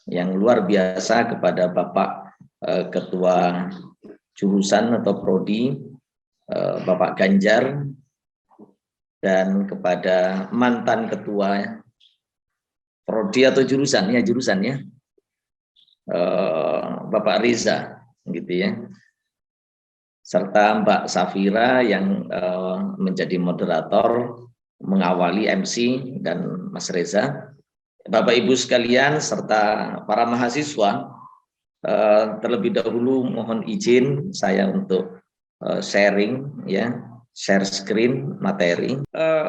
yang luar biasa kepada Bapak Ketua Jurusan atau Prodi, Bapak Ganjar, dan kepada mantan Ketua Prodi atau jurusan ya, Bapak Riza, gitu ya, serta Mbak Safira yang menjadi moderator, mengawali MC, dan Mas Reza. Bapak Ibu sekalian serta para mahasiswa, terlebih dahulu mohon izin saya untuk sharing ya, share screen materi.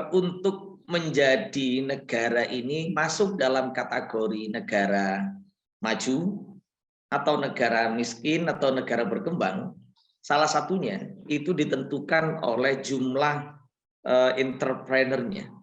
Untuk menjadi negara ini masuk dalam kategori negara maju atau negara miskin atau negara berkembang, salah satunya itu ditentukan oleh jumlah entrepreneur-nya.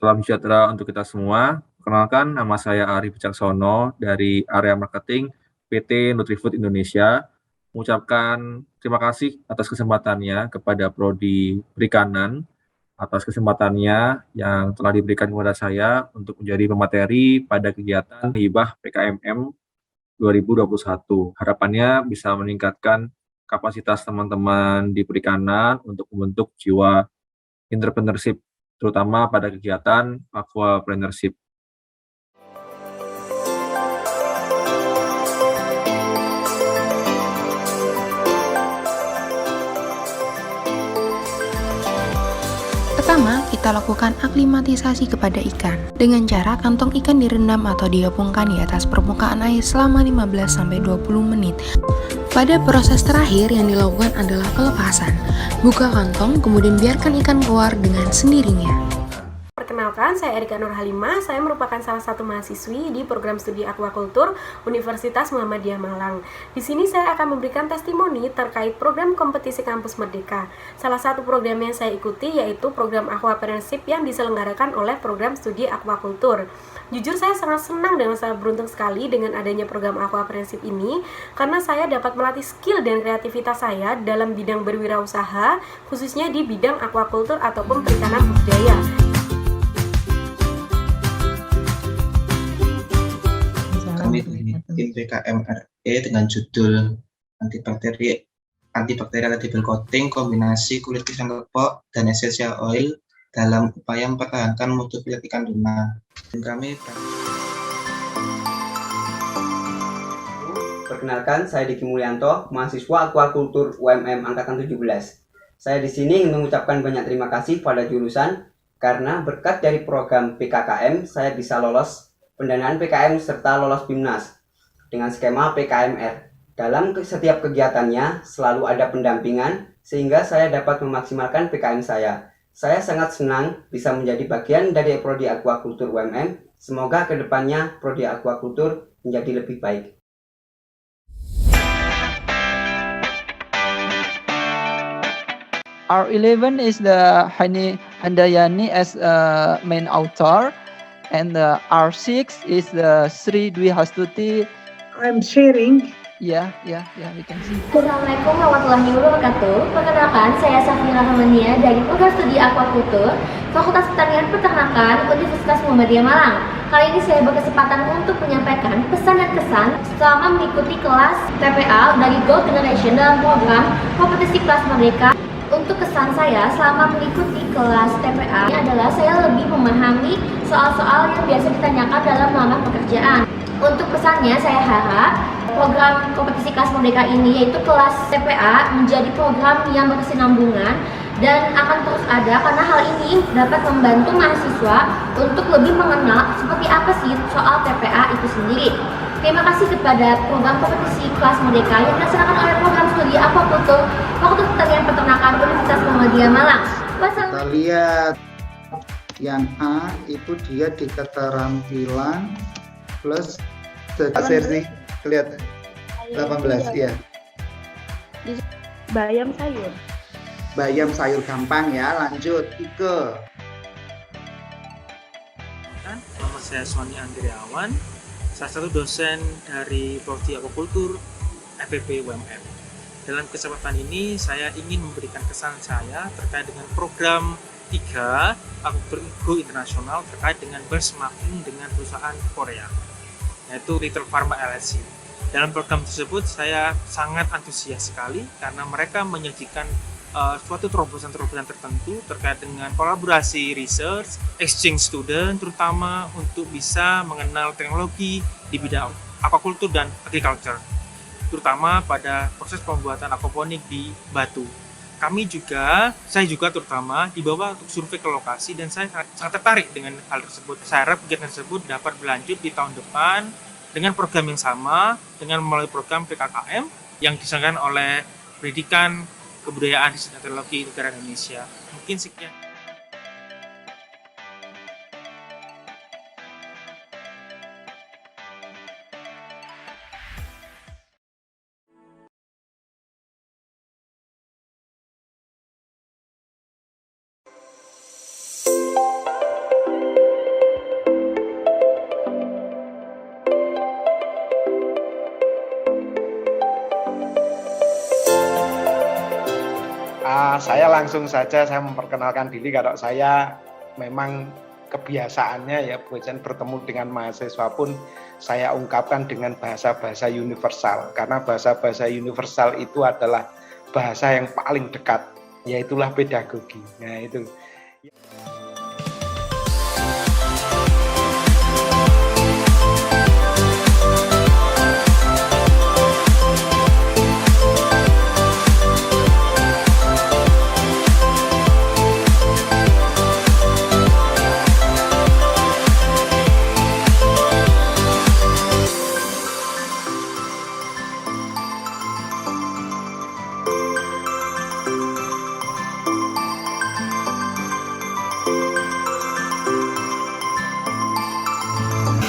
Salam sejahtera untuk kita semua. Perkenalkan, nama saya Ari Wicaksono dari area marketing PT Nutrifood Indonesia. Mengucapkan terima kasih atas kesempatannya kepada Prodi Perikanan, atas kesempatannya yang telah diberikan kepada saya untuk menjadi pemateri pada kegiatan Hibah PKMM 2021. Harapannya bisa meningkatkan kapasitas teman-teman di perikanan untuk membentuk jiwa entrepreneurship, terutama pada kegiatan aquapreneurship. Pertama, kita lakukan aklimatisasi kepada ikan dengan cara kantong ikan direndam atau diapungkan di atas permukaan air selama 15-20 menit. Pada proses terakhir yang dilakukan adalah pelepasan. Buka kantong, kemudian biarkan ikan keluar dengan sendirinya. Perkenalkan, saya Erika Nur Halimah. Saya merupakan salah satu mahasiswi di program studi aquaculture Universitas Muhammadiyah Malang. Di sini saya akan memberikan testimoni terkait program kompetisi kampus Merdeka. Salah satu program yang saya ikuti yaitu program aquapreneurship yang diselenggarakan oleh program studi aquaculture. Jujur saya sangat senang dan sangat beruntung sekali dengan adanya program aquapreneurship ini karena saya dapat melatih skill dan kreativitas saya dalam bidang berwirausaha, khususnya di bidang aquaculture ataupun perikanan budidaya. Kami tim PKMRE dengan judul antibakterial edible coating kombinasi kulit pisang kepok dan essential oil dalam upaya mempertahankan mutu kulit ikan tuna. Kami Perkenalkan, saya Diki Mulyanto, mahasiswa aquaculture UMM angkatan 17. Saya di sini ingin mengucapkan banyak terima kasih pada jurusan karena berkat dari program PKKM saya bisa lolos pendanaan PKM serta lolos BIMNAS dengan skema PKMR. Dalam setiap kegiatannya selalu ada pendampingan sehingga saya dapat memaksimalkan PKM saya. Saya sangat senang bisa menjadi bagian dari Prodi Aquaculture UMM. Semoga kedepannya Prodi Aquaculture menjadi lebih baik. R11 is the Hani Handayani as main author. And the R6 is the Sri Dwi Hastuti. I'm sharing. Yeah, we can see. Assalamualaikum warahmatullahi wabarakatuh. Perkenalkan, saya Safira Hamania dari program studi aquaculture Fakultas Pertanian Peternakan Universitas Muhammadiyah Malang. Kali ini saya berkesempatan untuk menyampaikan pesan dan kesan selama mengikuti kelas TPA dari Gold Generation dalam program kompetisi kelas Merdeka. Untuk kesan saya selama mengikuti kelas TPA ini adalah saya lebih memahami soal-soal yang biasa ditanyakan dalam melamar pekerjaan. Untuk pesannya, saya harap program kompetisi kelas Merdeka ini yaitu kelas TPA menjadi program yang berkesinambungan dan akan terus ada karena hal ini dapat membantu mahasiswa untuk lebih mengenal seperti apa sih soal TPA itu sendiri. Terima kasih kepada program kompetisi kelas Merdeka yang dilaksanakan oleh program studi aquaculture Fakultas Pertanian Peternakan Universitas Muhammadiyah Malang. Kita lihat yang A itu dia di keterampilan plus versi kelihatan 18 ya. Bayam sayur. Bayam sayur gampang ya. Lanjut Ike. Nama saya Sony Andriawan salah satu dosen dari Prodi Aquaculture FEB UMM. Dalam kesempatan ini saya ingin memberikan kesan saya terkait dengan program 3 Aquaculture Go Internasional terkait dengan benchmarking dengan perusahaan Korea, yaitu Little Pharma LLC. Dalam program tersebut saya sangat antusias sekali karena mereka menyajikan suatu terobosan-terobosan tertentu terkait dengan kolaborasi research, exchange student, terutama untuk bisa mengenal teknologi di bidang aquaculture dan agriculture, terutama pada proses pembuatan aquaponik di batu. Saya juga terutama dibawa untuk survei ke lokasi dan saya sangat tertarik dengan hal tersebut. Saya harap kegiatan tersebut dapat berlanjut di tahun depan dengan program yang sama, dengan melalui program PKKM yang diselenggarakan oleh Pendidikan Kebudayaan Riset dan Teknologi Negara Indonesia. Mungkin sekian. Saya langsung saja saya memperkenalkan diri. Kalau saya memang kebiasaannya ya bertemu dengan mahasiswa pun saya ungkapkan dengan bahasa-bahasa universal, karena bahasa-bahasa universal itu adalah bahasa yang paling dekat, yaitulah pedagogi. Nah itu.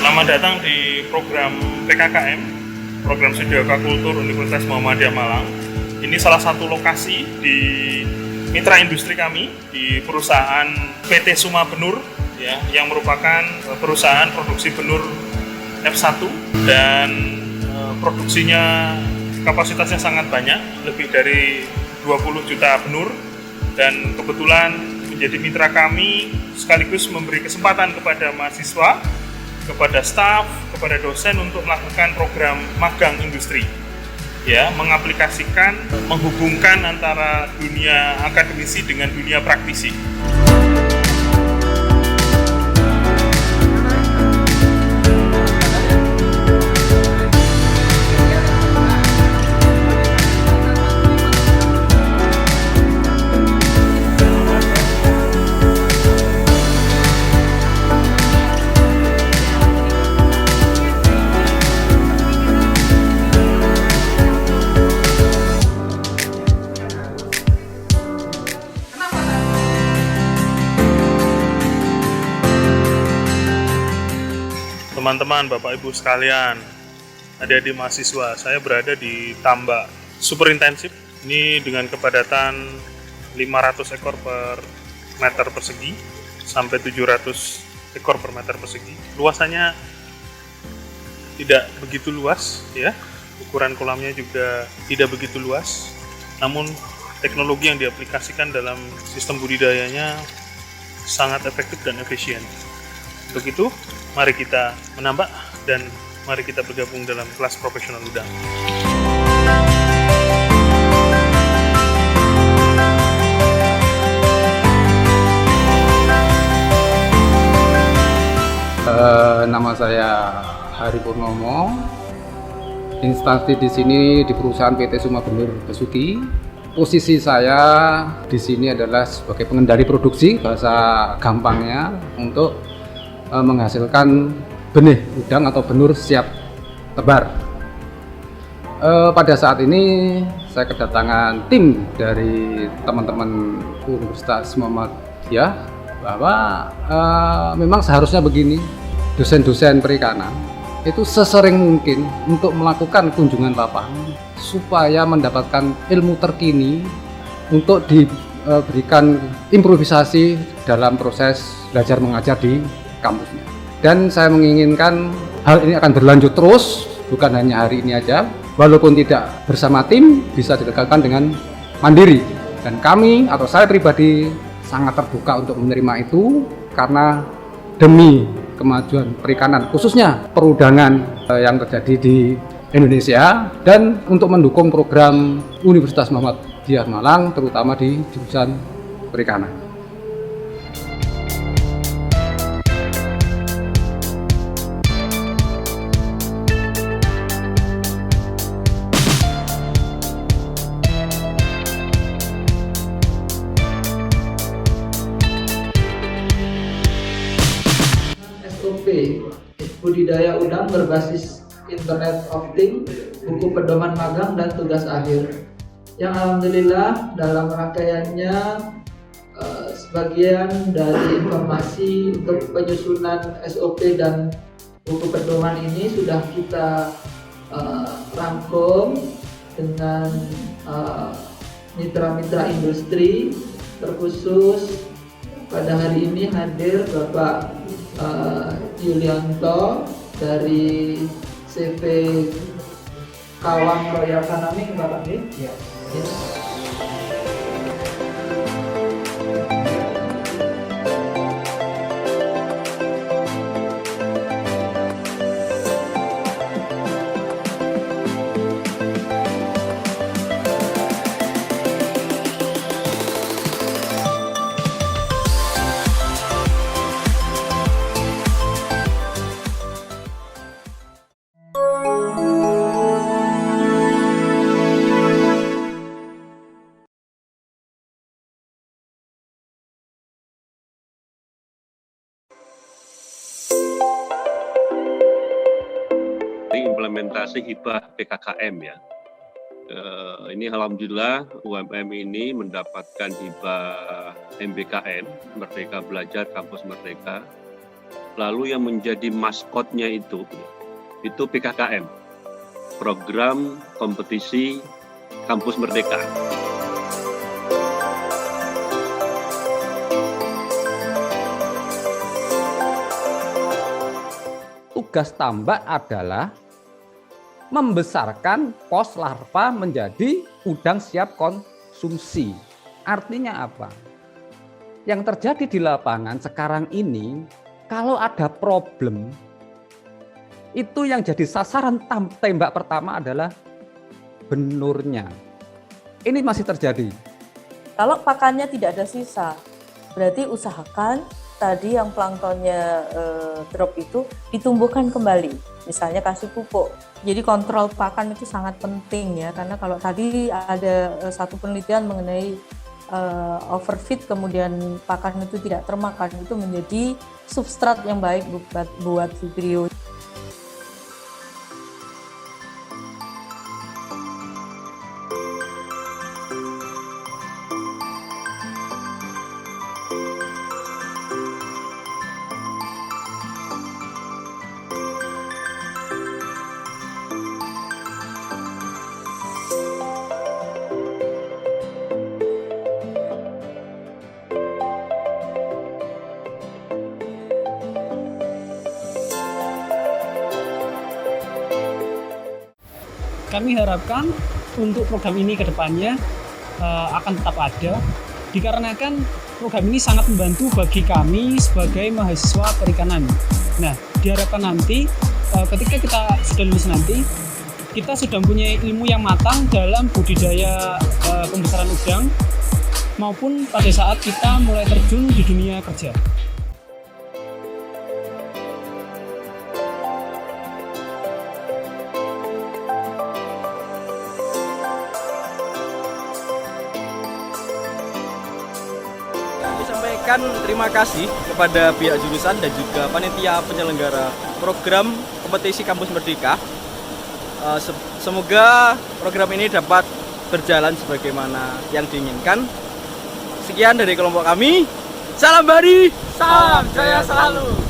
Selamat datang di program PKKM, Program Studi Aquaculture Universitas Muhammadiyah Malang. Ini salah satu lokasi di mitra industri kami di perusahaan PT Suma Benur, ya, yang merupakan perusahaan produksi benur F1 dan produksinya kapasitasnya sangat banyak, lebih dari 20 juta benur, dan kebetulan menjadi mitra kami sekaligus memberi kesempatan kepada mahasiswa, kepada staf, kepada dosen untuk melakukan program magang industri, ya, mengaplikasikan, menghubungkan antara dunia akademisi dengan dunia praktisi. Teman-teman, Bapak Ibu sekalian, adik-adik mahasiswa, saya berada di tambak super intensif. Ini dengan kepadatan 500 ekor per meter persegi sampai 700 ekor per meter persegi. Luasannya tidak begitu luas, ya. Ukuran kolamnya juga tidak begitu luas. Namun teknologi yang diaplikasikan dalam sistem budidayanya sangat efektif dan efisien. Begitu. Mari kita menambah dan mari kita bergabung dalam kelas profesional udang. Nama saya Hari Purnomo. Instansi di sini di perusahaan PT Suma Benur Besuki. Posisi saya di sini adalah sebagai pengendali produksi, bahasa gampangnya, untuk menghasilkan benih udang atau benur siap tebar. Pada saat ini saya kedatangan tim dari teman-teman Universitas Muhammadiyah bahwa memang seharusnya begini, dosen-dosen perikanan itu sesering mungkin untuk melakukan kunjungan lapangan supaya mendapatkan ilmu terkini untuk diberikan improvisasi dalam proses belajar mengajar di kampusnya. Dan saya menginginkan hal ini akan berlanjut terus, bukan hanya hari ini aja. Walaupun tidak bersama tim, bisa dilakukan dengan mandiri. Dan kami atau saya pribadi sangat terbuka untuk menerima itu, karena demi kemajuan perikanan, khususnya perundangan yang terjadi di Indonesia, dan untuk mendukung program Universitas Muhammadiyah Malang, terutama di jurusan perikanan. Budidaya udang berbasis Internet of Things, buku pedoman magang dan tugas akhir. Yang alhamdulillah dalam rangkaiannya sebagian dari informasi untuk penyusunan SOP dan buku pedoman ini sudah kita rangkum dengan mitra-mitra industri. Terkhusus pada hari ini hadir Bapak Yulianto dari CV Kawang Royal Kanaming, Bapak Nih. Ya. Implementasi hibah PKKM ya. Ini alhamdulillah UMM ini mendapatkan hibah MBKM, Merdeka Belajar Kampus Merdeka. Lalu yang menjadi maskotnya itu PKKM, Program Kompetisi Kampus Merdeka. Tugas tambak adalah membesarkan pos larva menjadi udang siap konsumsi. Artinya apa? Yang terjadi di lapangan sekarang ini, kalau ada problem, itu yang jadi sasaran tembak pertama adalah benurnya. Ini masih terjadi. Kalau pakannya tidak ada sisa, berarti usahakan tadi yang planktonnya drop itu ditumbuhkan kembali, misalnya kasih pupuk. Jadi kontrol pakan itu sangat penting ya, karena kalau tadi ada satu penelitian mengenai overfeed kemudian pakan itu tidak termakan, itu menjadi substrat yang baik buat Vibrio. Kami harapkan untuk program ini ke depannya akan tetap ada, dikarenakan program ini sangat membantu bagi kami sebagai mahasiswa perikanan. Nah, diharapkan nanti ketika kita sudah lulus nanti, kita sudah mempunyai ilmu yang matang dalam budidaya pembesaran udang, maupun pada saat kita mulai terjun di dunia kerja. Terima kasih kepada pihak jurusan dan juga panitia penyelenggara program kompetisi Kampus Merdeka. Semoga program ini dapat berjalan sebagaimana yang diinginkan. Sekian dari kelompok kami. Salam Bari, salam jaya selalu.